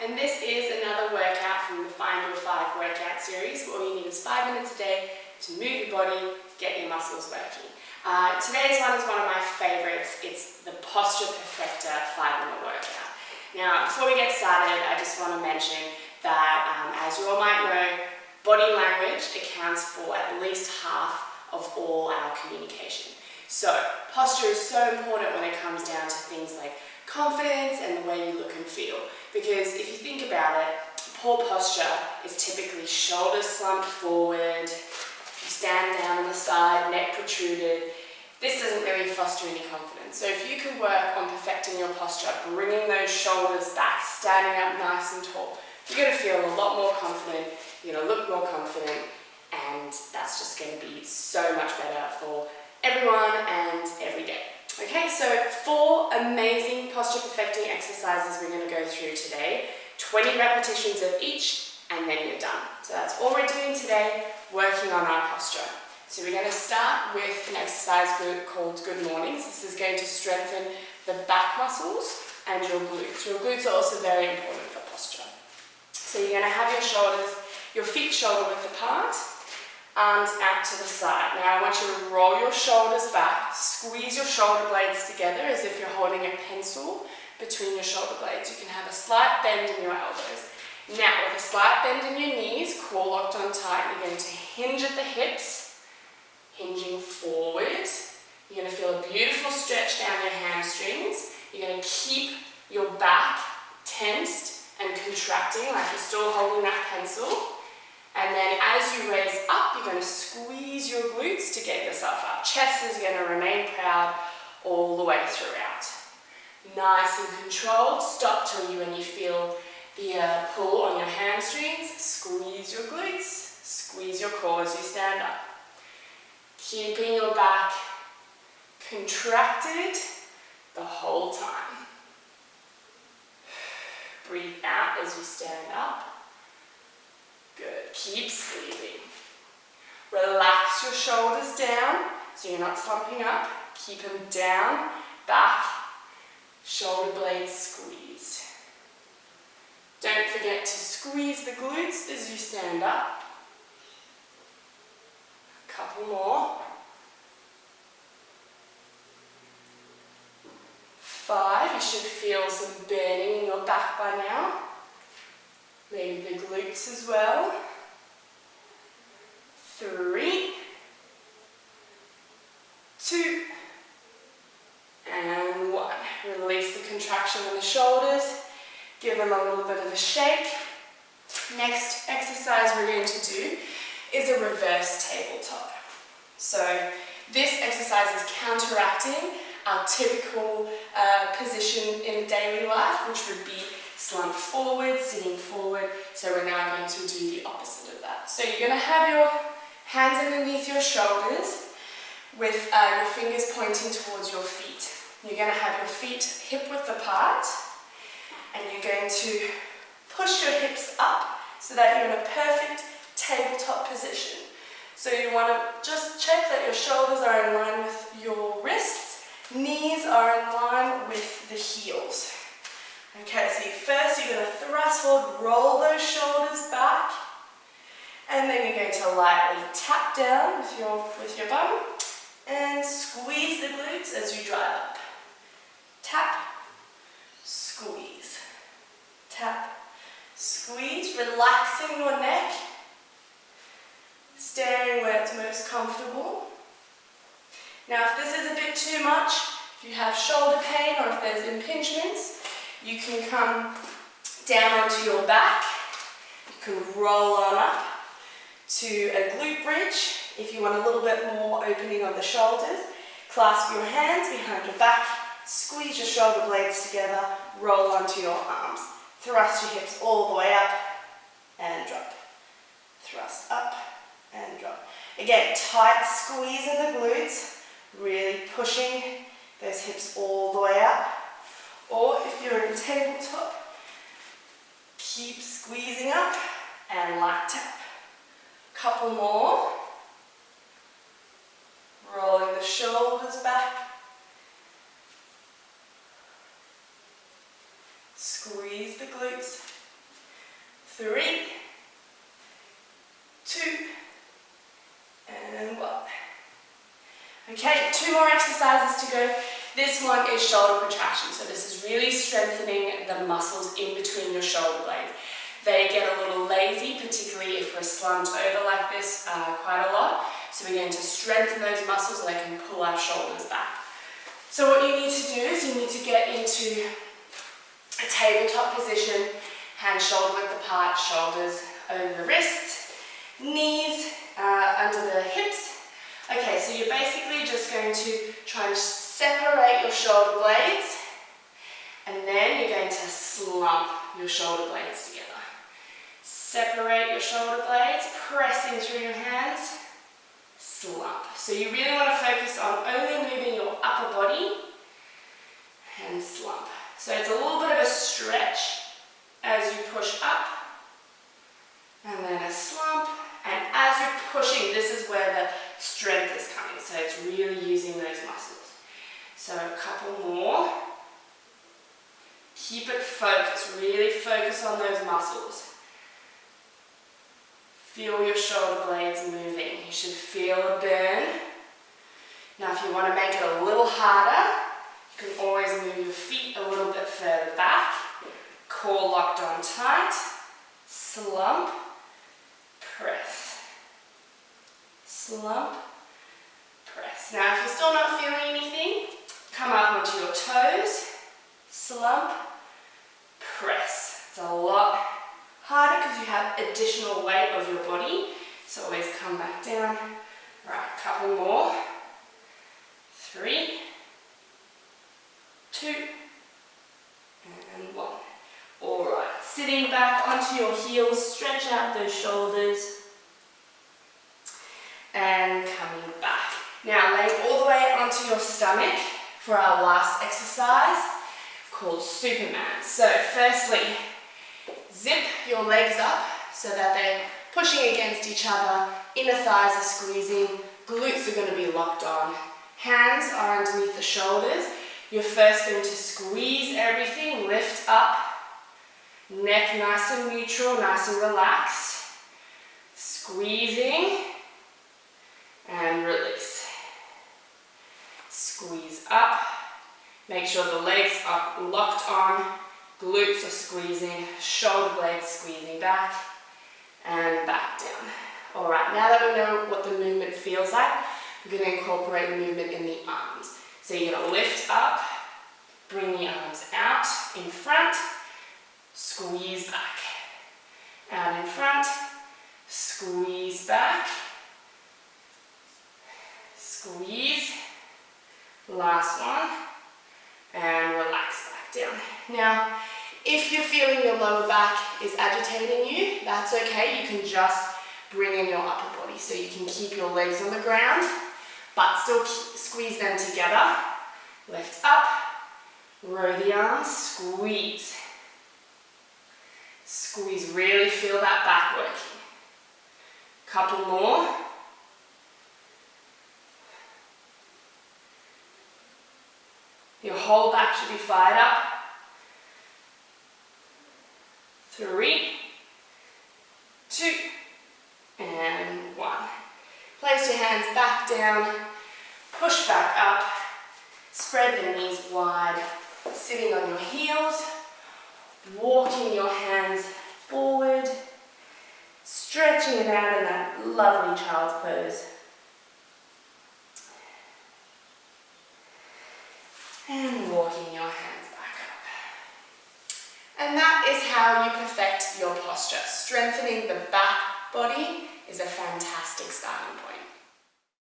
and this is another workout from the Find Your 5 workout series. All you need is 5 minutes a day to move your body, get your muscles working. Today's one is one of my favorites. It's the Posture Perfector 5-minute workout. Now, before we get started, I just want to mention that, as you all might know, body language accounts for at least half of all our communication. So, posture is so important when it comes down to things like confidence and the way you look and feel. Because if you think about it, poor posture is typically shoulders slumped forward, you stand down on the side, neck protruded. This doesn't really foster any confidence. So if you can work on perfecting your posture, bringing those shoulders back, standing up nice and tall, you're going to feel a lot more confident, you're going to look more confident, and that's just going to be so much better for everyone and every day. Okay, so 4 amazing posture perfecting exercises we're going to go through today. 20 repetitions of each, and then you're done. So that's all we're doing today, working on our posture. So we're going to start with an exercise called Good Mornings. This is going to strengthen the back muscles and your glutes. Your glutes are also very important for posture. So you're going to have your feet shoulder width apart, arms out to the side. Now I want you to roll your shoulders back, squeeze your shoulder blades together as if you're holding a pencil between your shoulder blades. You can have a slight bend in your elbows. Now with a slight bend in your knees, core locked on tight, you're going to hinge at the hips, hinging forward. You're going to feel a beautiful stretch down your hamstrings. You're going to keep your back tensed and contracting like you're still holding that pencil. And then as you raise up, you're going to squeeze your glutes to get yourself up. Chest is going to remain proud all the way throughout. Nice and controlled. Stop till when you feel the pull on your hamstrings. Squeeze your glutes. Squeeze your core as you stand up. Keeping your back contracted the whole time. Breathe out as you stand up. Good. Keep squeezing. Relax your shoulders down so you're not slumping up. Keep them down, back, shoulder blades squeezed. Don't forget to squeeze the glutes as you stand up. A couple more. 5, you should feel some burning in your back by now. Maybe the glutes as well. 3, 2, and 1. Release the contraction in the shoulders. Give them a little bit of a shake. Next exercise we're going to do is a reverse tabletop. So this exercise is counteracting our typical position in daily life, which would be slumped forward, sitting forward. So we're now going to do the opposite of that. So you're going to have your hands underneath your shoulders with your fingers pointing towards your feet. You're going to have your feet hip width apart, and you're going to push your hips up so that you're in a perfect tabletop position. So you want to just check that your shoulders are in line with your wrists, knees are in line with the heels. Okay, so first you're going to thrust forward, roll those shoulders back, and then you're going to lightly tap down with your bum and squeeze the glutes as you drive up. Tap, squeeze. Tap, squeeze, relaxing your neck, staying where it's most comfortable. Now if this is a bit too much, if you have shoulder pain or if there's impingements, you can come down onto your back. You can roll on up to a glute bridge. If you want a little bit more opening on the shoulders, clasp your hands behind your back, squeeze your shoulder blades together, roll onto your arms. Thrust your hips all the way up and drop. Thrust up and drop. Again, tight squeeze in the glutes, really pushing those hips all the way up. Or if you're in tabletop, keep squeezing up and light tap. Couple more. Rolling the shoulders back. Squeeze the glutes. 3, 2, and 1. Okay, 2 more exercises to go. This one is shoulder protraction. So this is really strengthening the muscles in between your shoulder blades. They get a little lazy, particularly if we're slumped over like this quite a lot. So we're going to strengthen those muscles so they can pull our shoulders back. So what you need to do is you need to get into a tabletop position, hands shoulder width apart, shoulders over the wrists, knees under the hips. Okay, so you're basically just going to try and separate your shoulder blades, and then you're going to slump your shoulder blades together. Separate your shoulder blades, pressing through your hands, slump. So you really want to focus on only moving your upper body and slump. So it's a little bit of a stretch as you push up, and then a slump, and as you're pushing, this is where the strength is coming, so it's really using those muscles. So a couple more. Keep it focused, really focus on those muscles. Feel your shoulder blades moving. You should feel a burn. Now if you want to make it a little harder, you can always move your feet a little bit further back. Core locked on tight. Slump, press. Slump, press. Now if you're still not feeling anything, come up onto your toes, slump, press. It's a lot harder because you have additional weight of your body, so always come back down. Right, a couple more. 3, 2, and 1. Alright, sitting back onto your heels, stretch out those shoulders, and coming back. Now laying all the way onto your stomach for our last exercise called Superman. So firstly, zip your legs up so that they're pushing against each other, inner thighs are squeezing, glutes are going to be locked on, hands are underneath the shoulders. You're first going to squeeze everything, lift up, neck nice and neutral, nice and relaxed, squeezing, and release. Squeeze up, make sure the legs are locked on, glutes are squeezing, shoulder blades squeezing back, and back down. Alright, now that we know what the movement feels like, we're going to incorporate movement in the arms. So you're going to lift up, bring the arms out in front, squeeze back. Out in front, squeeze back, squeeze, last one, and relax back down. Now, if you're feeling your lower back is agitating you, that's okay. You can just bring in your upper body. So you can keep your legs on the ground, but still squeeze them together. Lift up, row the arms, squeeze. Squeeze, really feel that back working. Couple more. Your whole back should be fired up. 3, 2, and 1. Place your hands back down, push back up, spread the knees wide, sitting on your heels, walking your hands forward, stretching it out in that lovely child's pose. And walking your hands back up. And that is how you perfect your posture. Strengthening the back body is a fantastic starting point.